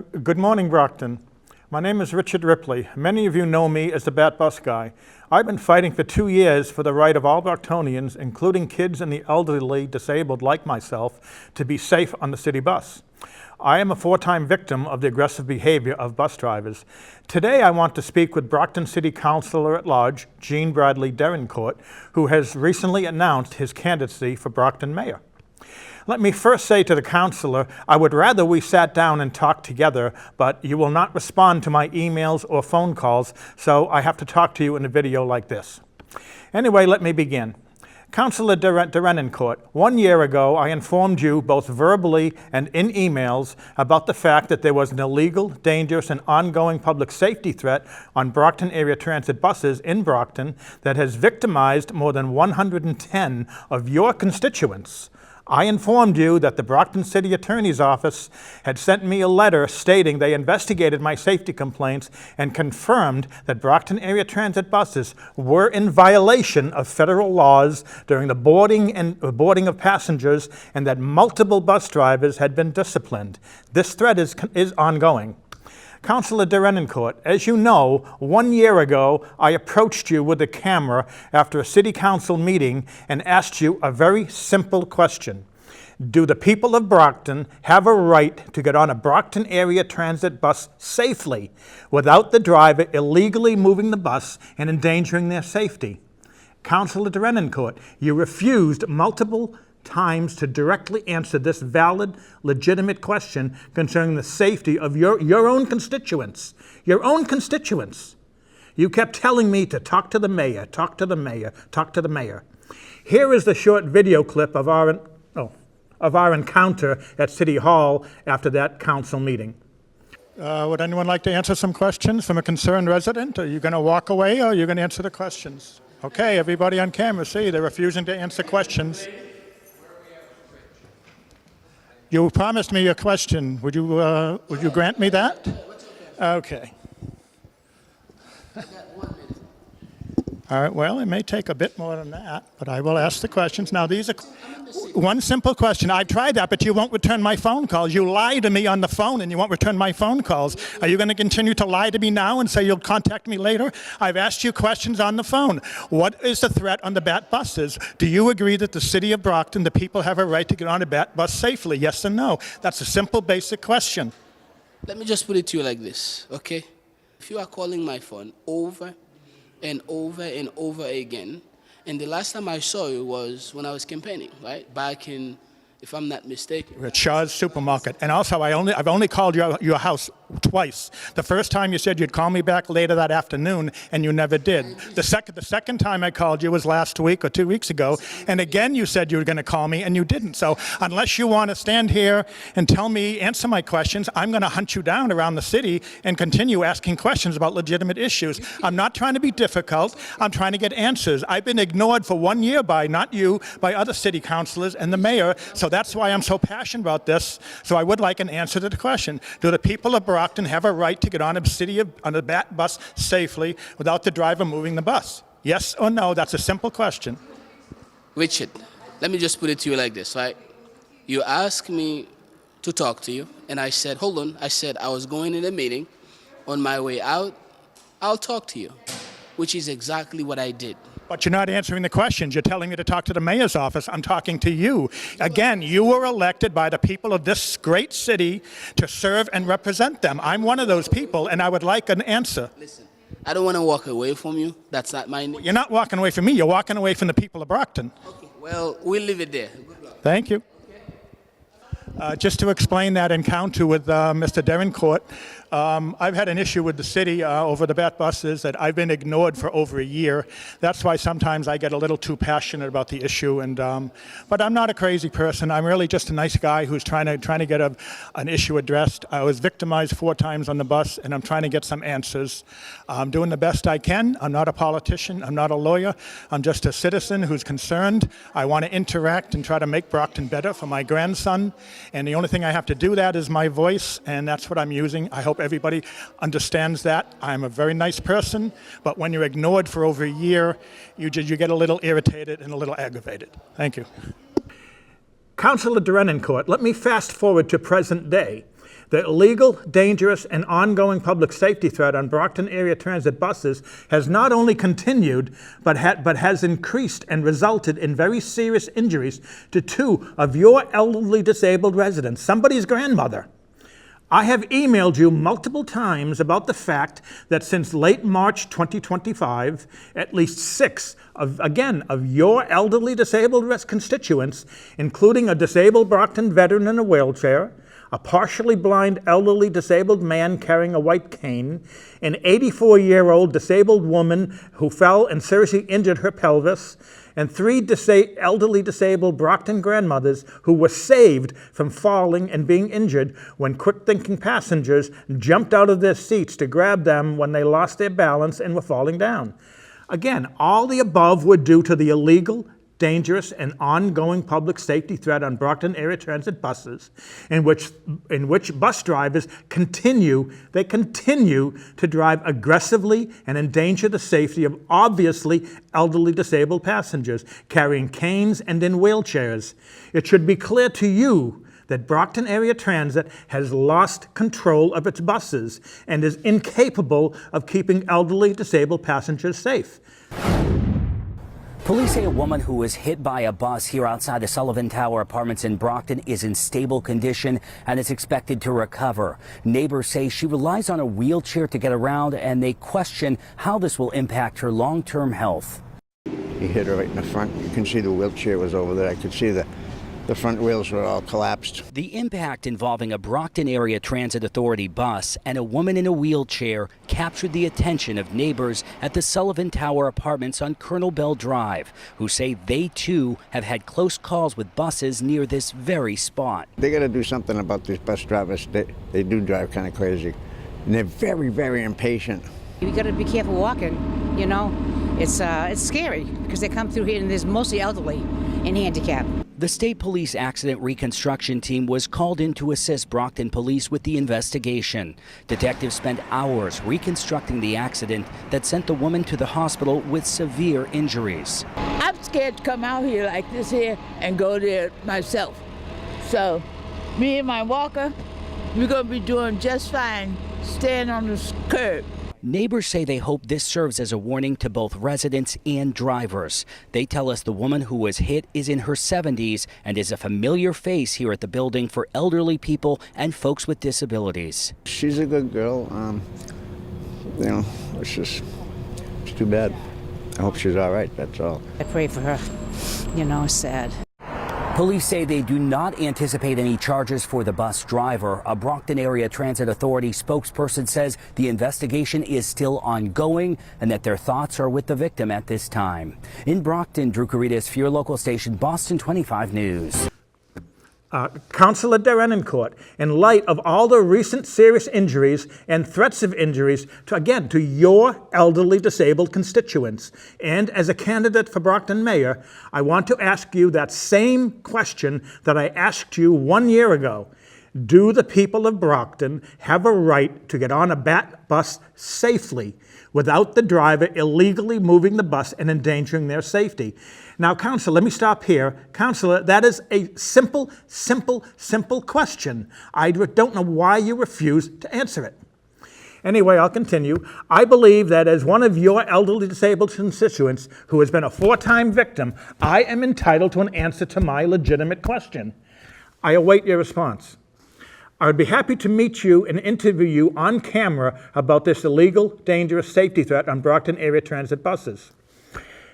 Good morning, Brockton. My name is Richard Ripley. Many of you know me as the BATBUSGUY. I've been fighting for 2 years for the right of all Brocktonians, including kids and the elderly disabled like myself, to be safe on the city bus. I am a 4-time victim of the aggressive behavior of bus drivers. Today I want to speak with Brockton City Councilor at Large, Gene Bradley Derenoncourt, who has recently announced his candidacy for Brockton Mayor. Let me first say to the councilor, I would rather we sat down and talked together, but you will not respond to my emails or phone calls, so I have to talk to you in a video like this. Anyway, let me begin. Councilor Derenoncourt, 1 year ago, I informed you both verbally and in emails about the fact that there was an illegal, dangerous, and ongoing public safety threat on Brockton area transit buses in Brockton that has victimized more than 110 of your constituents. I informed you that the Brockton City Attorney's Office had sent me a letter stating they investigated my safety complaints and confirmed that Brockton area transit buses were in violation of federal laws during the boarding of passengers, and that multiple bus drivers had been disciplined. This threat is ongoing. Councilor Derenoncourt, as you know, 1 year ago, I approached you with a camera after a city council meeting and asked you a very simple question. Do the people of Brockton have a right to get on a Brockton area transit bus safely without the driver illegally moving the bus and endangering their safety? Councilor Derenoncourt, you refused multiple times to directly answer this valid, legitimate question concerning the safety of your own constituents. Your own constituents. You kept telling me to talk to the mayor, talk to the mayor, talk to the mayor. Here is the short video clip of our encounter at City Hall after that council meeting. Would anyone like to answer some questions from a concerned resident? Are you going to walk away or are you going to answer the questions? Okay, everybody on camera, see, they're refusing to answer questions. You promised me a question. Would you grant me that? Okay. All right, well, it may take a bit more than that, but I will ask the questions. Now, these are one simple question. I tried that, but you won't return my phone calls. You lie to me on the phone, and you won't return my phone calls. Are you going to continue to lie to me now and say you'll contact me later? I've asked you questions on the phone. What is the threat on the BAT buses? Do you agree that the city of Brockton, the people have a right to get on a BAT bus safely? Yes or no? That's a simple, basic question. Let me just put it to you like this, okay? If you are calling my phone over and over and over again, and the last time I saw you was when I was campaigning, right? Back in, if I'm not mistaken. At Shaw's Supermarket. And also, I've only called your house twice. The first time you said you'd call me back later that afternoon, and you never did. The second time I called you was last week or 2 weeks ago, and again you said you were going to call me, and you didn't. So unless you want to stand here and tell me, answer my questions, I'm going to hunt you down around the city and continue asking questions about legitimate issues. I'm not trying to be difficult. I'm trying to get answers. I've been ignored for 1 year by, not you, by other city councilors and the mayor, so that's why I'm so passionate about this. So I would like an answer to the question. Do the people of Brockton have a right to get on a BAT bus safely without the driver moving the bus? Yes or no? That's a simple question. Richard, let me just put it to you like this, right? You asked me to talk to you, and I said, hold on. I said I was going in a meeting. On my way out, I'll talk to you, which is exactly what I did. But you're not answering the questions. You're telling me to talk to the mayor's office. I'm talking to you. Again, you were elected by the people of this great city to serve and represent them. I'm one of those people, and I would like an answer. Listen, I don't want to walk away from you. That's not my name. You're not walking away from me. You're walking away from the people of Brockton. Okay, well, we'll leave it there. Good luck. Thank you. Just to explain that encounter with Mr. Derenoncourt, I've had an issue with the city over the BAT buses that I've been ignored for over a year. That's why sometimes I get a little too passionate about the issue. But I'm not a crazy person. I'm really just a nice guy who's trying to get an issue addressed. I was victimized 4 times on the bus, and I'm trying to get some answers. I'm doing the best I can. I'm not a politician. I'm not a lawyer. I'm just a citizen who's concerned. I want to interact and try to make Brockton better for my grandson. And the only thing I have to do that is my voice, and that's what I'm using. I hope everybody understands that. I'm a very nice person, but when you're ignored for over a year, you get a little irritated and a little aggravated. Thank you. Councilor Derenoncourt, let me fast forward to present day. The illegal, dangerous, and ongoing public safety threat on Brockton area transit buses has not only continued, but has increased and resulted in very serious injuries to 2 of your elderly disabled residents, somebody's grandmother. I have emailed you multiple times about the fact that since late March 2025, at least 6 of your elderly disabled constituents, including a disabled Brockton veteran in a wheelchair, a partially blind elderly disabled man carrying a white cane, an 84-year-old disabled woman who fell and seriously injured her pelvis, and 3 elderly disabled Brockton grandmothers who were saved from falling and being injured when quick-thinking passengers jumped out of their seats to grab them when they lost their balance and were falling down. Again, all the above were due to the illegal, dangerous, and ongoing public safety threat on Brockton area transit buses, in which bus drivers continue to drive aggressively and endanger the safety of obviously elderly disabled passengers carrying canes and in wheelchairs. It should be clear to you that Brockton area transit has lost control of its buses and is incapable of keeping elderly disabled passengers safe. Police say a woman who was hit by a bus here outside the Sullivan Tower Apartments in Brockton is in stable condition and is expected to recover. Neighbors say she relies on a wheelchair to get around, and they question how this will impact her long-term health. He hit her right in the front. You can see the wheelchair was over there. I could see the front wheels were all collapsed. The impact involving a Brockton Area Transit Authority bus and a woman in a wheelchair captured the attention of neighbors at the Sullivan Tower Apartments on Colonel Bell Drive, who say they too have had close calls with buses near this very spot. They got to do something about these bus drivers. They do drive kind of crazy, and they're very, very impatient. You got to be careful walking, you know. It's scary because they come through here and there's mostly elderly and handicapped. The State Police Accident Reconstruction Team was called in to assist Brockton Police with the investigation. Detectives spent hours reconstructing the accident that sent the woman to the hospital with severe injuries. I'm scared to come out here like this here and go there myself. So me and my walker, we're going to be doing just fine staying on the curb. Neighbors say they hope this serves as a warning to both residents and drivers. They tell us the woman who was hit is in her 70s and is a familiar face here at the building for elderly people and folks with disabilities. She's a good girl. You know, it's too bad. I hope she's all right, that's all. I pray for her. You know, it's sad. Police say they do not anticipate any charges for the bus driver. A Brockton Area Transit Authority spokesperson says the investigation is still ongoing and that their thoughts are with the victim at this time. In Brockton, Drew Caritas for your local station, Boston 25 News. Councilor Derenoncourt, in light of all the recent serious injuries and threats of injuries to your elderly disabled constituents, and as a candidate for Brockton Mayor, I want to ask you that same question that I asked you 1 year ago. Do the people of Brockton have a right to get on a BAT bus safely without the driver illegally moving the bus and endangering their safety? Now, Councilor, let me stop here. Councilor, that is a simple question. I don't know why you refuse to answer it. Anyway, I'll continue. I believe that as one of your elderly disabled constituents who has been a 4-time victim, I am entitled to an answer to my legitimate question. I await your response. I would be happy to meet you and interview you on camera about this illegal, dangerous safety threat on Brockton area transit buses.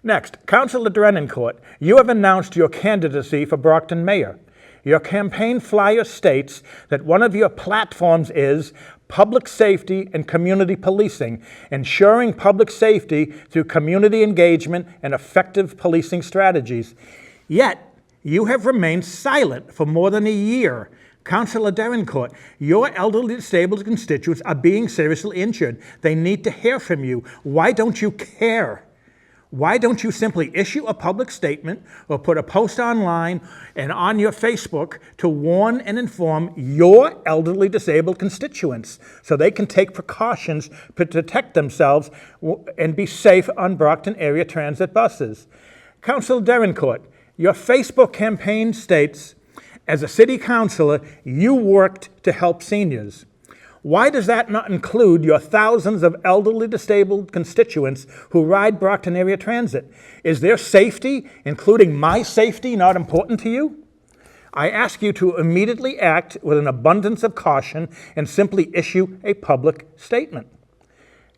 Next, Councilor Derenoncourt, you have announced your candidacy for Brockton Mayor. Your campaign flyer states that one of your platforms is public safety and community policing, ensuring public safety through community engagement and effective policing strategies. Yet, you have remained silent for more than a year. Councilor Derenoncourt, your elderly disabled constituents are being seriously injured. They need to hear from you. Why don't you care? Why don't you simply issue a public statement or put a post online and on your Facebook to warn and inform your elderly disabled constituents so they can take precautions to protect themselves and be safe on Brockton area transit buses? Councilor Derenoncourt, your Facebook campaign states, As a city councilor, you worked to help seniors. Why does that not include your thousands of elderly disabled constituents who ride Brockton area transit? Is their safety, including my safety, not important to you? I ask you to immediately act with an abundance of caution and simply issue a public statement.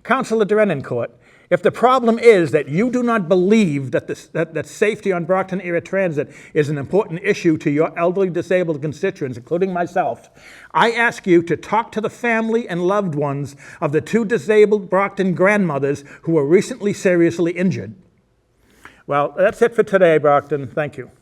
Councilor Derenoncourt, if the problem is that you do not believe that safety on Brockton area transit is an important issue to your elderly disabled constituents, including myself, I ask you to talk to the family and loved ones of the 2 disabled Brockton grandmothers who were recently seriously injured. Well, that's it for today, Brockton. Thank you.